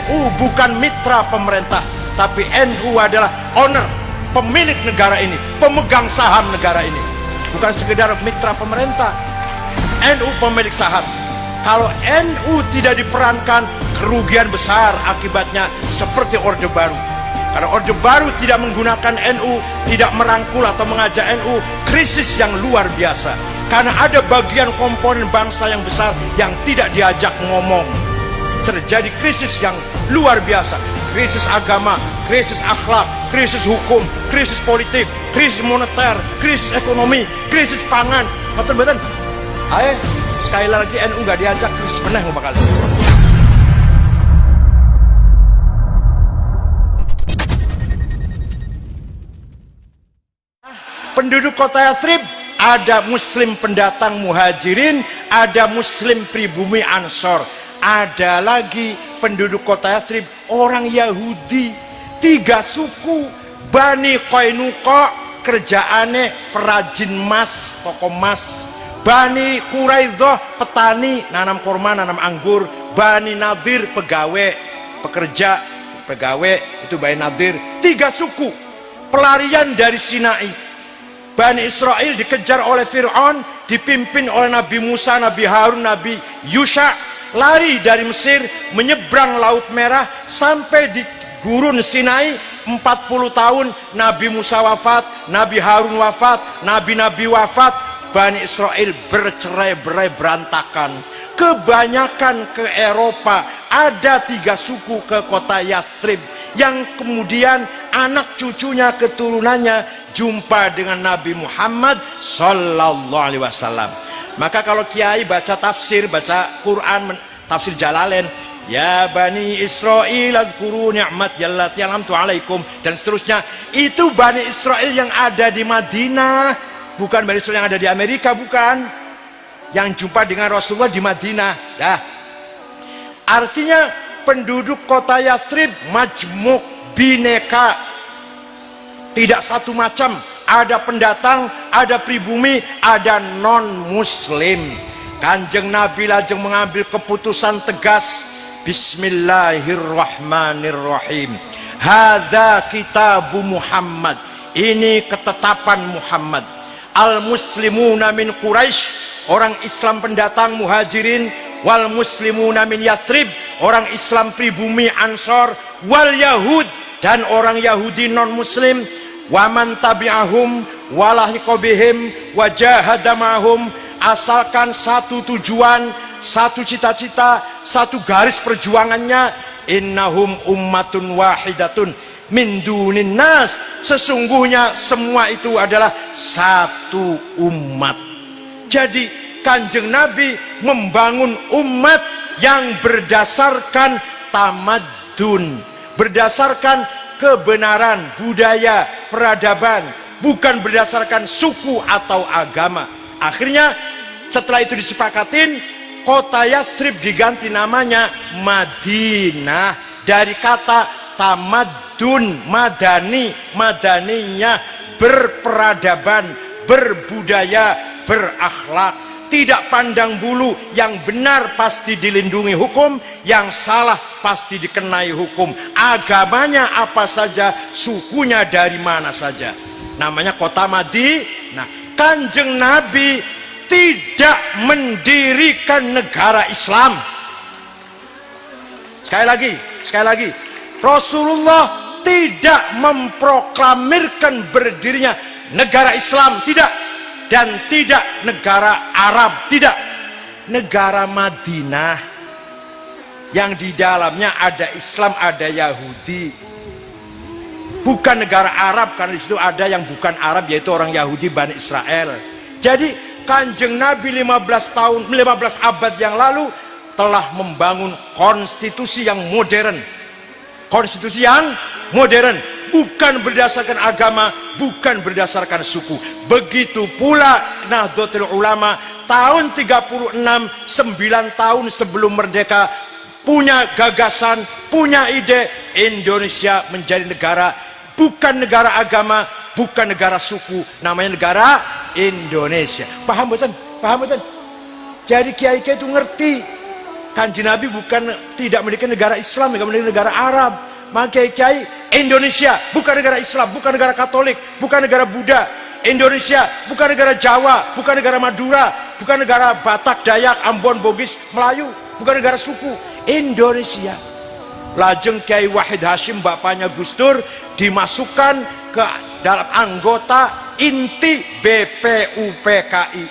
NU bukan mitra pemerintah, tapi NU adalah owner, pemilik negara ini, pemegang saham negara ini. Bukan sekedar mitra pemerintah, NU pemilik saham. Kalau NU tidak diperankan, kerugian besar akibatnya seperti Orde Baru. Karena Orde Baru tidak menggunakan NU, tidak merangkul atau mengajak NU, krisis yang luar biasa. Karena ada bagian komponen bangsa yang besar yang tidak diajak ngomong. Terjadi krisis yang luar biasa. Krisis agama, krisis akhlak, krisis hukum, krisis politik, krisis moneter, krisis ekonomi, krisis pangan. Betul-betul. Ayo, sekali lagi NU nggak diajak, krisis menang bakal. Penduduk kota Yathrib, ada muslim pendatang muhajirin, ada muslim pribumi ansor, ada lagi penduduk kota Yathrib orang Yahudi, 3 suku. Bani Qainuqa kerjaannya perajin emas, toko emas. Bani Quraidah petani, nanam kurma, nanam anggur. Bani Nadir pegawai, pekerja, pegawai, itu Bani Nadir. 3 suku pelarian dari Sinai. Bani Israel dikejar oleh Fir'aun, dipimpin oleh Nabi Musa, Nabi Harun, Nabi Yusha, lari dari Mesir, menyeberang Laut Merah, sampai di gurun Sinai. 40 tahun Nabi Musa wafat, Nabi Harun wafat, Nabi-Nabi wafat. Bani Israel bercerai-berai berantakan. Kebanyakan ke Eropa. Ada 3 suku ke kota Yathrib, yang kemudian anak cucunya, keturunannya jumpa dengan Nabi Muhammad Sallallahu Alaihi Wasallam. Maka kalau kiai baca tafsir, baca Quran, tafsir Jalalain, ya Bani Israel adhkuru ni'mat yallati an'amtu alaikum, dan seterusnya, itu Bani Israel yang ada di Madinah, bukan Bani Israel yang ada di Amerika, bukan. Yang jumpa dengan Rasulullah di Madinah. Dah. Artinya penduduk kota Yathrib majmuk, bineka, tidak satu macam. Ada pendatang, ada pribumi, ada non muslim. Kanjeng Nabi lajeng mengambil keputusan tegas, Bismillahirrahmanirrahim, hadza kitabu Muhammad, ini ketetapan Muhammad. Al muslimuna min Quraisy, orang Islam pendatang muhajirin, wal muslimuna min Yathrib, orang Islam pribumi ansor, wal yahud, dan orang Yahudi non muslim, waman tabi'ahum walahiqobihim wajahadamahum, asalkan satu tujuan, satu cita-cita, satu garis perjuangannya, innahum ummatun wahidatun min dunin nas, sesungguhnya semua itu adalah satu umat. Jadi Kanjeng Nabi membangun umat yang berdasarkan tamadun, berdasarkan kebenaran, budaya, peradaban, bukan berdasarkan suku atau agama. Akhirnya setelah itu disepakatin, kota Yathrib diganti namanya Madinah, dari kata tamadun, madani, madaninya berperadaban, berbudaya, berakhlak, tidak pandang bulu. Yang benar pasti dilindungi hukum, yang salah pasti dikenai hukum. Agamanya apa saja, sukunya dari mana saja, namanya kota Madinah. Kanjeng Nabi tidak mendirikan negara Islam. Sekali lagi, Rasulullah tidak memproklamirkan berdirinya negara Islam, tidak. Dan tidak negara Arab, tidak. Negara Madinah yang di dalamnya ada Islam, ada Yahudi. Bukan negara Arab, karena di situ ada yang bukan Arab, yaitu orang Yahudi, Bani Israel. Jadi Kanjeng Nabi 15 abad yang lalu telah membangun konstitusi yang modern. Konstitusi yang modern, bukan berdasarkan agama, bukan berdasarkan suku. Begitu pula Nahdlatul Ulama tahun 36, 9 tahun sebelum merdeka, punya gagasan, punya ide, Indonesia menjadi negara, bukan negara agama, bukan negara suku, namanya negara Indonesia. Paham betul? Paham betul? Jadi kiai-kiai itu ngerti Kanjeng Nabi bukan tidak memiliki negara Islam, tidak memiliki negara Arab. Maka kiai Indonesia bukan negara Islam, bukan negara Katolik, bukan negara Buddha. Indonesia bukan negara Jawa, bukan negara Madura, bukan negara Batak, Dayak, Ambon, Bugis, Melayu, bukan negara suku. Indonesia. Lajeng Kiai Wahid Hashim bapaknya Gus Dur dimasukkan ke dalam anggota inti BPUPKI,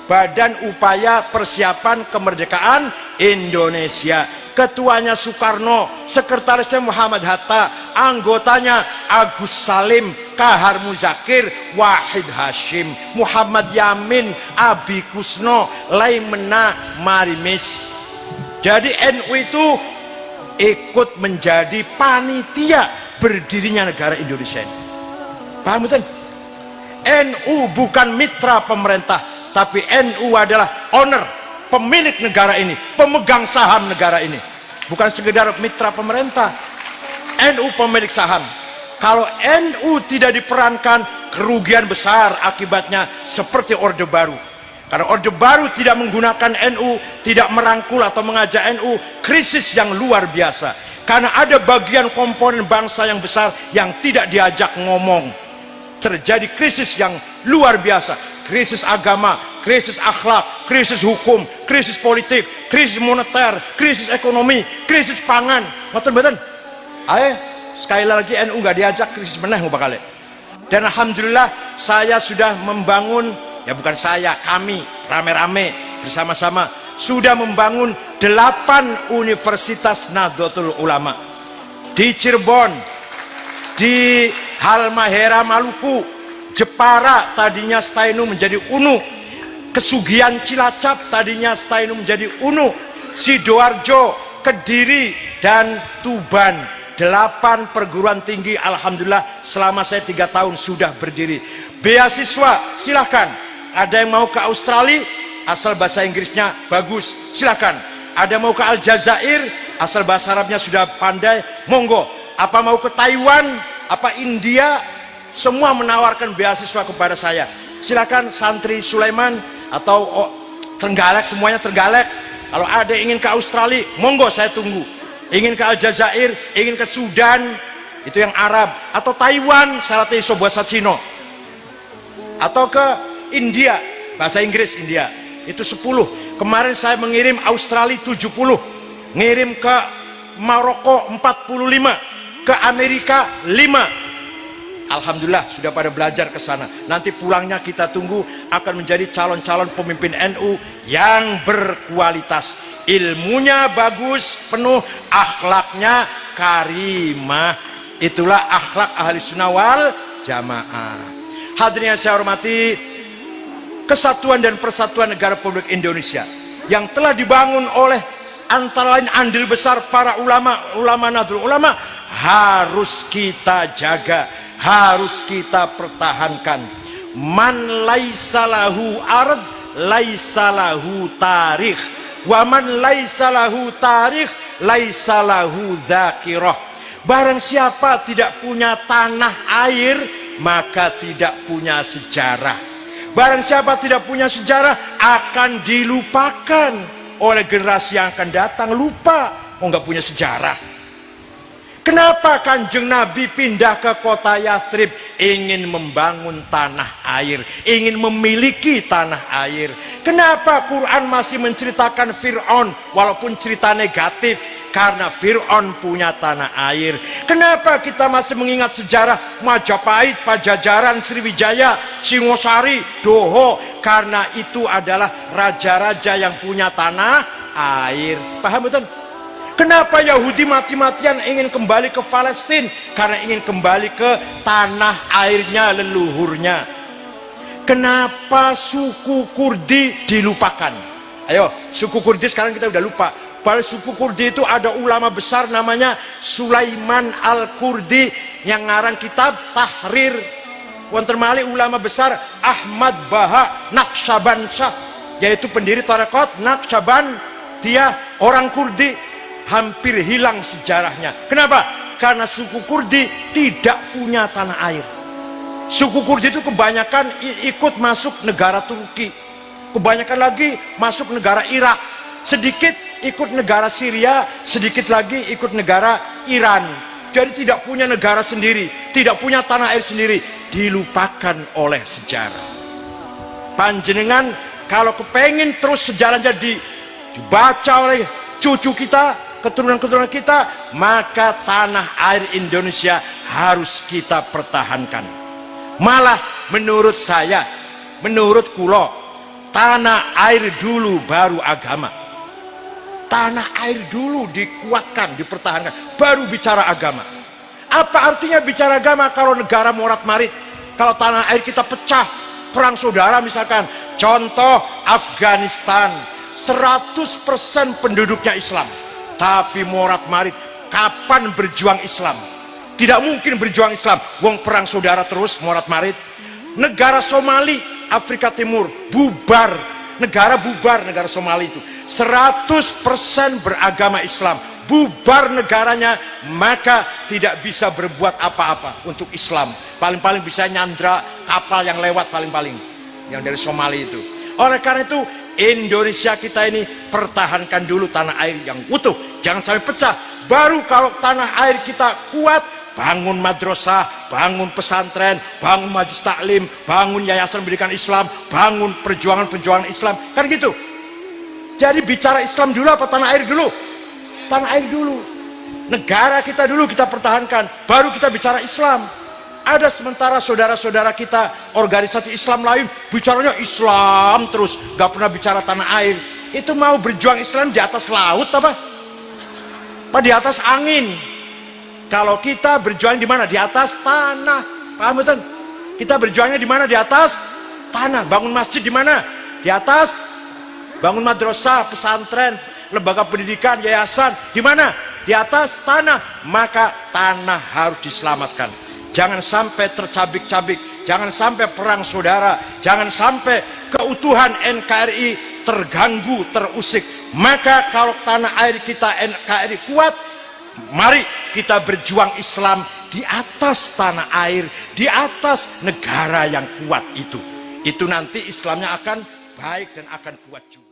Badan Upaya Persiapan Kemerdekaan Indonesia. Ketuanya Soekarno, sekretarisnya Muhammad Hatta, anggotanya Agus Salim, Kahar Muzakir, Wahid Hashim, Muhammad Yamin, Abi Kusno, Laimena Marimis. Jadi NU itu ikut menjadi panitia berdirinya negara Indonesia. Paham betul? NU bukan mitra pemerintah, tapi NU adalah owner, pemilik negara ini, pemegang saham negara ini. Bukan sekedar mitra pemerintah. NU pemilik saham. Kalau NU tidak diperankan, kerugian besar akibatnya seperti Orde Baru. Karena Orde Baru tidak menggunakan NU, tidak merangkul atau mengajak NU, krisis yang luar biasa. Karena ada bagian komponen bangsa yang besar yang tidak diajak ngomong. Terjadi krisis yang luar biasa. Krisis agama, krisis akhlak, krisis hukum, krisis politik, krisis moneter, krisis ekonomi, krisis pangan. Ngoten-ngoten. Ayo, sekali lagi NU nggak diajak, krisis meneh bakal. Dan alhamdulillah saya sudah membangun, ya bukan saya, kami rame-rame bersama-sama sudah membangun 8 universitas Nahdlatul Ulama di Cirebon, di Halmahera Maluku, Jepara tadinya Stainu menjadi UNU, Kesugihan Cilacap tadinya Stainu menjadi UNU, Sidoarjo, Kediri, dan Tuban. 8 perguruan tinggi alhamdulillah selama saya 3 tahun sudah berdiri. Beasiswa silahkan, ada yang mau ke Australia asal bahasa Inggrisnya bagus silahkan, ada mau ke Aljazair asal bahasa Arabnya sudah pandai monggo, apa mau ke Taiwan, apa India, semua menawarkan beasiswa kepada saya. Silakan santri Sulaiman atau Trenggalek, semuanya Trenggalek. Kalau ada yang ingin ke Australia, monggo saya tunggu. Ingin ke Aljazair, ingin ke Sudan, itu yang Arab, atau Taiwan, syaratnya iso bahasa Cina. Atau ke India, bahasa Inggris India. Itu 10. Kemarin saya mengirim Australia 70, ngirim ke Maroko 45, ke Amerika 5. Alhamdulillah sudah pada belajar ke sana. Nanti pulangnya kita tunggu akan menjadi calon-calon pemimpin NU yang berkualitas. Ilmunya bagus, penuh, akhlaknya karimah. Itulah akhlak ahli sunnah wal jamaah. Hadirin yang saya hormati, kesatuan dan persatuan negara Republik Indonesia yang telah dibangun oleh antara lain andil besar para ulama Nahdlatul Ulama harus kita jaga, harus kita pertahankan. Man laisalahu ard laisalahu tarikh, wa man laisalahu tarikh laisalahu dzakirah. Barang siapa tidak punya tanah air, maka tidak punya sejarah. Barang siapa tidak punya sejarah, akan dilupakan oleh generasi yang akan datang. Lupa, nggak punya sejarah. Kenapa Kanjeng Nabi pindah ke kota Yathrib? Ingin membangun tanah air, ingin memiliki tanah air. Kenapa Quran masih menceritakan Fir'aun walaupun cerita negatif? Karena Fir'aun punya tanah air. Kenapa kita masih mengingat sejarah Majapahit, Pajajaran, Sriwijaya, Singosari, Doho? Karena itu adalah raja-raja yang punya tanah air. Paham betul? Kenapa Yahudi mati-matian ingin kembali ke Palestina? Karena ingin kembali ke tanah airnya, leluhurnya. Kenapa suku Kurdi dilupakan? Ayo, suku Kurdi sekarang kita udah lupa. Pada suku Kurdi itu ada ulama besar namanya Sulaiman Al-Kurdi yang ngarang kitab Tahrir. Wonten malih ulama besar Ahmad Baha Naqsyabansyah, yaitu pendiri tarekat Naqsyaban. Dia orang Kurdi. Hampir hilang sejarahnya. Kenapa? Karena suku Kurdi tidak punya tanah air. Suku Kurdi itu kebanyakan ikut masuk negara Turki, kebanyakan lagi masuk negara Irak, sedikit ikut negara Syria, sedikit lagi ikut negara Iran. Jadi tidak punya negara sendiri, tidak punya tanah air sendiri, dilupakan oleh sejarah. Panjenengan kalau kepengin terus sejarahnya dibaca oleh cucu kita, keturunan-keturunan kita, maka tanah air Indonesia harus kita pertahankan. Malah menurut saya, menurut kulo, tanah air dulu baru agama. Tanah air dulu dikuatkan, dipertahankan, baru bicara agama. Apa artinya bicara agama kalau negara morat-marit? Kalau tanah air kita pecah, perang saudara misalkan, contoh Afghanistan, 100% penduduknya Islam, tapi morat-marit. Kapan berjuang Islam? Tidak mungkin berjuang Islam, wong perang saudara terus morat-marit. Negara Somali, Afrika Timur, bubar, negara Somali itu 100% beragama Islam, bubar negaranya, maka tidak bisa berbuat apa-apa untuk Islam. Paling-paling bisa nyandra kapal yang lewat, paling-paling yang dari Somali itu. Oleh karena itu Indonesia kita ini pertahankan dulu tanah air yang utuh, jangan sampai pecah. Baru kalau tanah air kita kuat, bangun madrasah, bangun pesantren, bangun majelis taklim, bangun yayasan pendidikan Islam, bangun perjuangan-perjuangan Islam, kan gitu. Jadi bicara Islam dulu apa tanah air dulu? Tanah air dulu, negara kita dulu kita pertahankan, baru kita bicara Islam. Ada sementara saudara-saudara kita organisasi Islam lain bicaranya Islam terus, gak pernah bicara tanah air. Itu mau berjuang Islam di atas laut apa di atas angin? Kalau kita berjuang di mana? Di atas tanah. Paham betul? Kita berjuangnya di mana? Di atas tanah. Bangun masjid di mana? Di atas. Bangun madrasah, pesantren, lembaga pendidikan, yayasan, di mana? Di atas tanah. Maka tanah harus diselamatkan. Jangan sampai tercabik-cabik, jangan sampai perang saudara, jangan sampai keutuhan NKRI terganggu, terusik. Maka kalau tanah air kita NKRI kuat, mari kita berjuang Islam di atas tanah air, di atas negara yang kuat itu. Itu nanti Islamnya akan baik dan akan kuat juga.